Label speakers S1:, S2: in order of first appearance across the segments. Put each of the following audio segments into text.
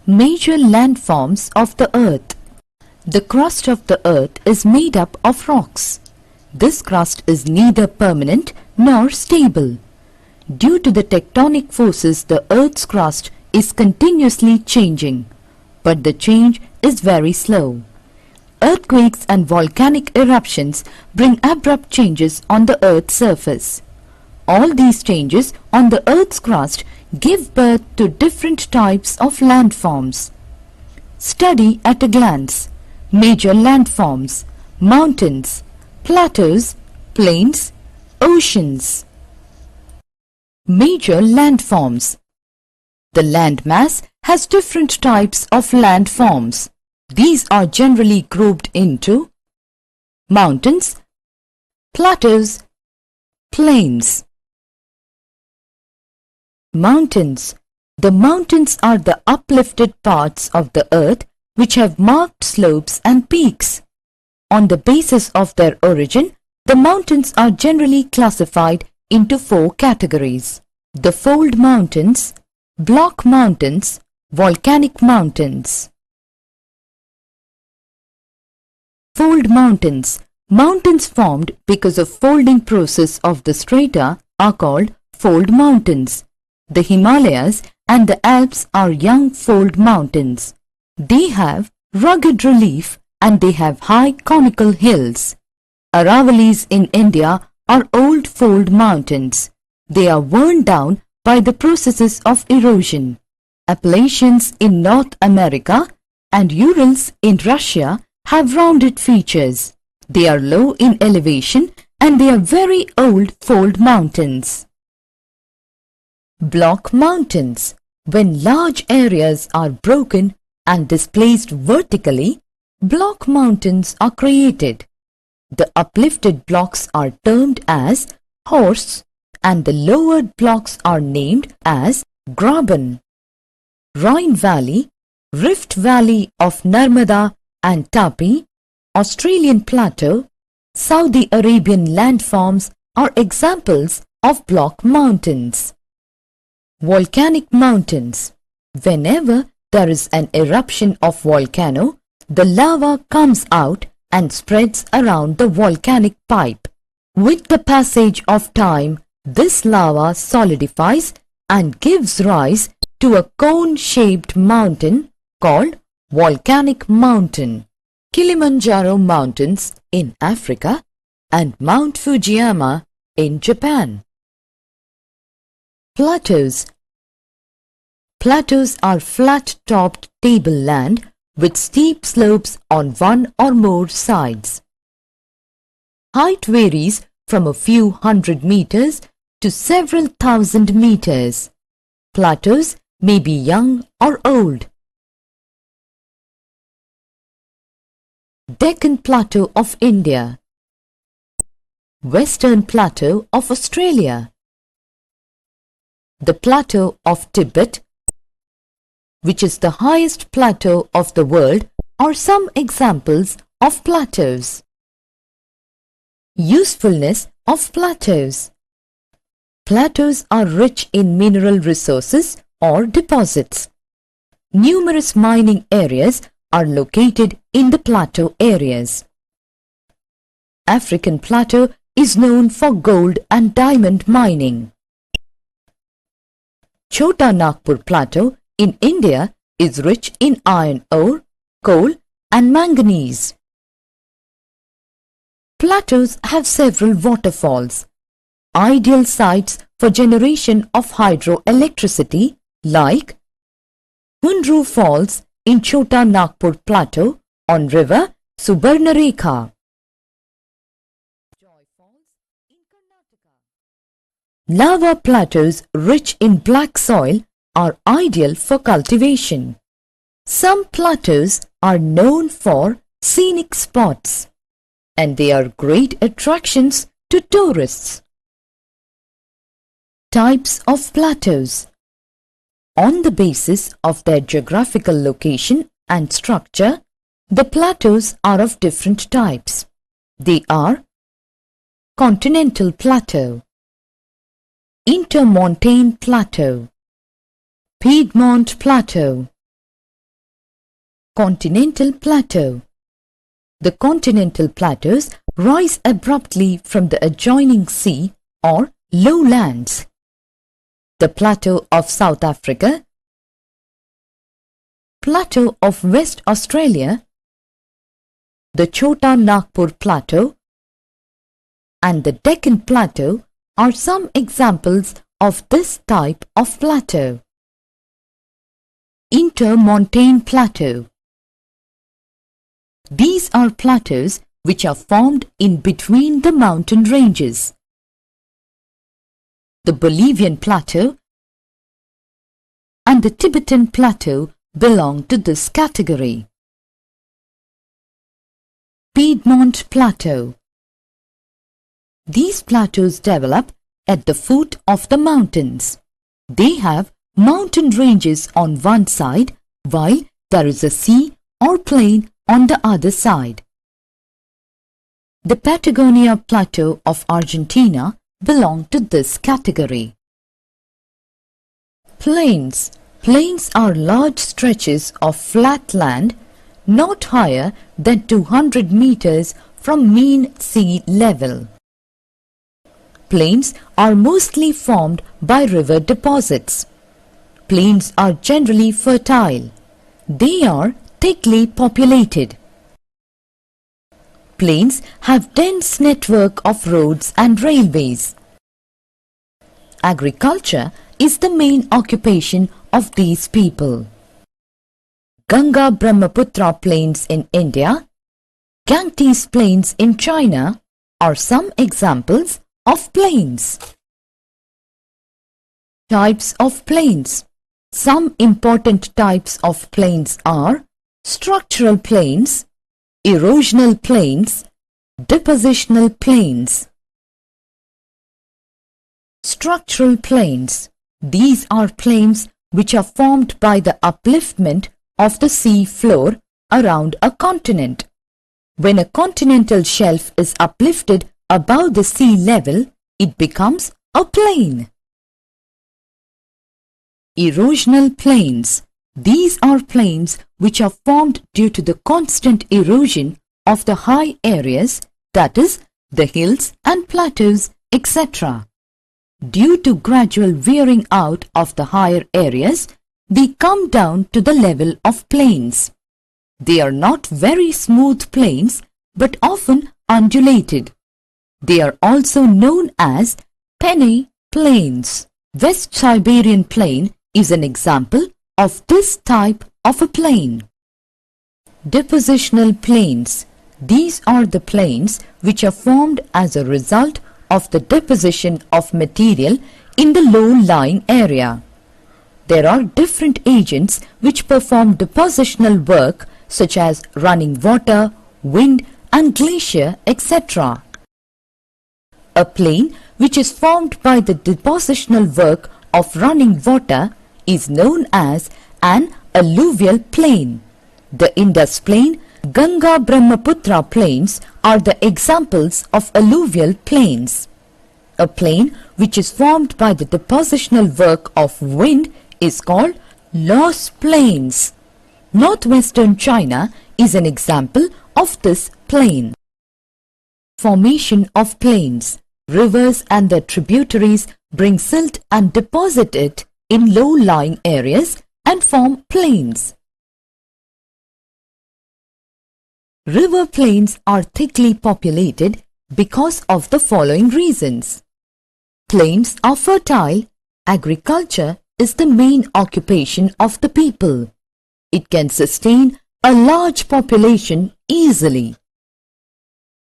S1: Major landforms of the Earth. The crust of the Earth is made up of rocks. This crust is neither permanent nor stable. Due to the tectonic forces, the Earth's crust is continuously changing, but the change is very slow. Earthquakes and volcanic eruptions bring abrupt changes on the Earth's surface. All these changes on the Earth's crust give birth to different types of landforms. Study at a glance: major landforms, mountains, plateaus, plains, oceans. Major landforms. The landmass has different types of landforms. These are generally grouped into mountains, plateaus, plains. Mountains. The mountains are the uplifted parts of the earth which have marked slopes and peaks. On the basis of their origin, the mountains are generally classified into 4 categories: the fold mountains, block mountains, volcanic mountains. Fold mountains. Mountains formed because of folding process of the strata are called fold mountains. The Himalayas and the Alps are young fold mountains. They have rugged relief and they have high conical hills. Aravalis in India are old fold mountains. They are worn down by the processes of erosion. Appalachians in North America and Urals in Russia have rounded features. They are low in elevation and they are very old fold mountains. Block mountains. When large areas are broken and displaced vertically, block mountains are created. The uplifted blocks are termed as horsts and the lowered blocks are named as graben. Rhine Valley, Rift Valley of Narmada and Tapi, Australian Plateau, Saudi Arabian landforms are examples of block mountains. Volcanic mountains. Whenever there is an eruption of volcano, the lava comes out and spreads around the volcanic pipe. With the passage of time, this lava solidifies and gives rise to a cone-shaped mountain called volcanic mountain. Kilimanjaro Mountains in Africa and Mount Fujiyama in Japan. Plateaus. Plateaus are flat-topped tableland with steep slopes on one or more sides. Height varies from a few hundred meters to several thousand meters. Plateaus may be young or old. Deccan Plateau of India, Western Plateau of Australia, the Plateau of Tibet, which is the highest plateau of the world, are some examples of plateaus. Usefulness of plateaus. Plateaus are rich in mineral resources or deposits. Numerous mining areas are located in the plateau areas. African Plateau is known for gold and diamond mining. Chota Nagpur Plateau in India is rich in iron ore, coal and manganese. Plateaus have several waterfalls, ideal sites for generation of hydroelectricity like Hundru Falls in Chota Nagpur Plateau on river Subarnarekha. Lava plateaus rich in black soil are ideal for cultivation. Some plateaus are known for scenic spots, and they are great attractions to tourists. Types of plateaus. On the basis of their geographical location and structure, the plateaus are of different types. They are Continental Plateau, Intermontane Plateau, Piedmont Plateau, Continental plateau. The continental plateaus rise abruptly from the adjoining sea or lowlands. The plateau of South Africa, plateau of West Australia, the Chota Nagpur plateau, and the Deccan plateau are some examples of this type of plateau. Intermontane plateau. These are plateaus which are formed in between the mountain ranges. The Bolivian plateau and the Tibetan plateau belong to this category. Piedmont plateau. These plateaus develop at the foot of the mountains. They have mountain ranges on one side while there is a sea or plain on the other side. The Patagonia Plateau of Argentina belong to this category. Plains. Plains are large stretches of flat land not higher than 200 meters from mean sea level. Plains are mostly formed by river deposits. Plains are generally fertile. They are thickly populated. Plains have dense network of roads and railways. Agriculture is the main occupation of these people. Ganga-Brahmaputra plains in India, Ganges plains in China are some examples of plains. Types of plains. Some important types of plains are structural plains, erosional plains, depositional plains. Structural plains. These are plains which are formed by the upliftment of the sea floor around a continent. When a continental shelf is uplifted above the sea level, it becomes a plain. Erosional plains. These are plains which are formed due to the constant erosion of the high areas, that is, the hills and plateaus, etc. Due to gradual wearing out of the higher areas, they come down to the level of plains. They are not very smooth plains, but often undulated. They are also known as Penne plains. West Siberian plain is an example of this type of a plain. Depositional plains. These are the plains which are formed as a result of the deposition of material in the low-lying area. There are different agents which perform depositional work such as running water, wind and glacier, etc. A plain which is formed by the depositional work of running water is known as an alluvial plain. The Indus plain, Ganga-Brahmaputra plains are the examples of alluvial plains. A plain which is formed by the depositional work of wind is called Loess plains. Northwestern China is an example of this plain. Formation of plains. Rivers and their tributaries bring silt and deposit it in low-lying areas and form plains. River plains are thickly populated because of the following reasons. Plains are fertile. Agriculture is the main occupation of the people. It can sustain a large population easily.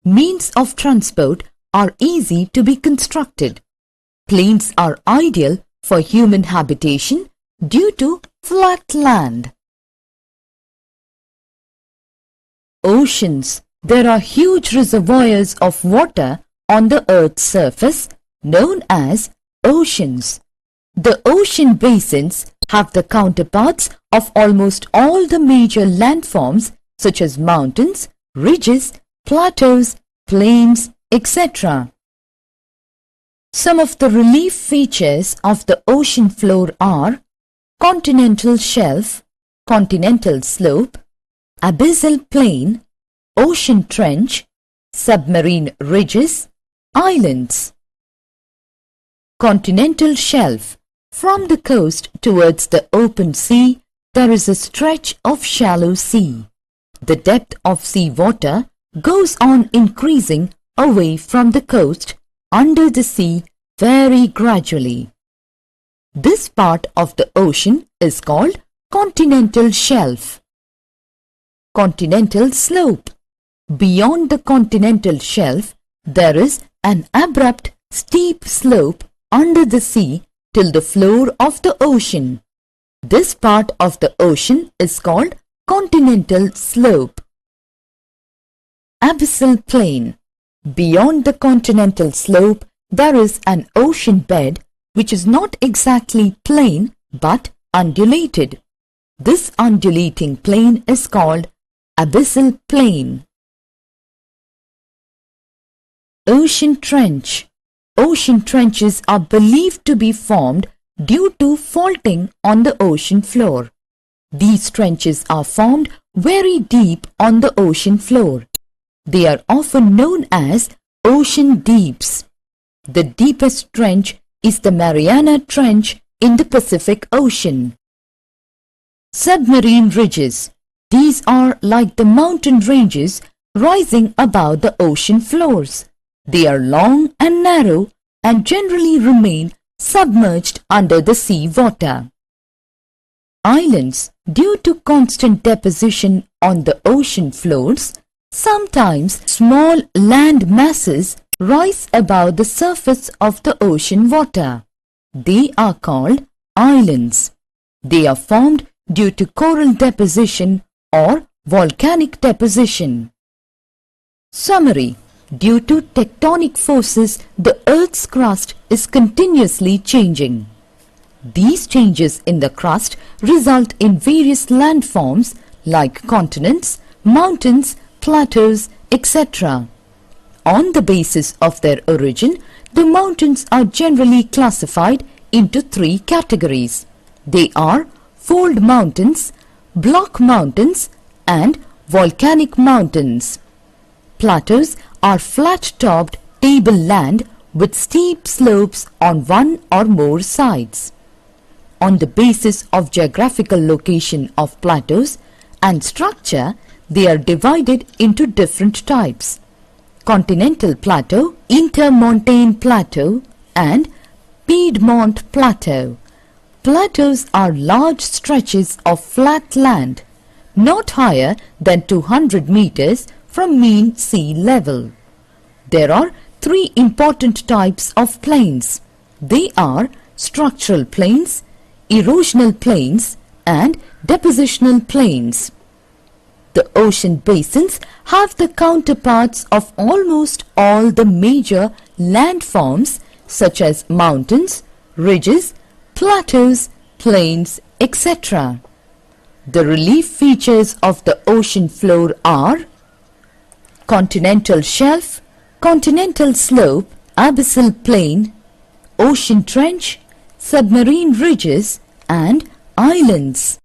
S1: Means of transport are easy to be constructed. Plains are ideal for human habitation due to flat land. Oceans. There are huge reservoirs of water on the Earth's surface known as oceans. The ocean basins have the counterparts of almost all the major landforms such as mountains, ridges, plateaus, plains, etc. Some of the relief features of the ocean floor are continental shelf, continental slope, abyssal plain, ocean trench, submarine ridges, islands. Continental shelf. From the coast towards the open sea, there is a stretch of shallow sea. The depth of sea water goes on increasing away from the coast under the sea very gradually. This part of the ocean is called continental shelf. Continental slope. Beyond the continental shelf, there is an abrupt, steep slope under the sea till the floor of the ocean. This part of the ocean is called continental slope. Abyssal plain. Beyond the continental slope, there is an ocean bed which is not exactly plain but undulated. This undulating plain is called abyssal plain. Ocean trench. Ocean trenches are believed to be formed due to faulting on the ocean floor. These trenches are formed very deep on the ocean floor. They are often known as ocean deeps. The deepest trench is the Mariana Trench in the Pacific Ocean. Submarine ridges. These are like the mountain ranges rising above the ocean floors. They are long and narrow and generally remain submerged under the sea water. Islands. Due to constant deposition on the ocean floors, sometimes small land masses rise above the surface of the ocean water. They are called islands. They are formed due to coral deposition or volcanic deposition. Summary. Due to tectonic forces, the Earth's crust is continuously changing. These changes in the crust result in various landforms like continents, mountains, plateaus, etc. On the basis of their origin, the mountains are generally classified into three categories. They are fold mountains, block mountains, and volcanic mountains. Plateaus are flat-topped tableland with steep slopes on one or more sides. On the basis of geographical location of plateaus and structure, they are divided into different types: continental plateau, intermontane plateau, and Piedmont plateau. Plateaus are large stretches of flat land, not higher than 200 meters from mean sea level. There are three important types of plains. They are structural plains, erosional plains, and depositional plains. The ocean basins have the counterparts of almost all the major landforms such as mountains, ridges, plateaus, plains, etc. The relief features of the ocean floor are continental shelf, continental slope, abyssal plain, ocean trench, submarine ridges, and islands.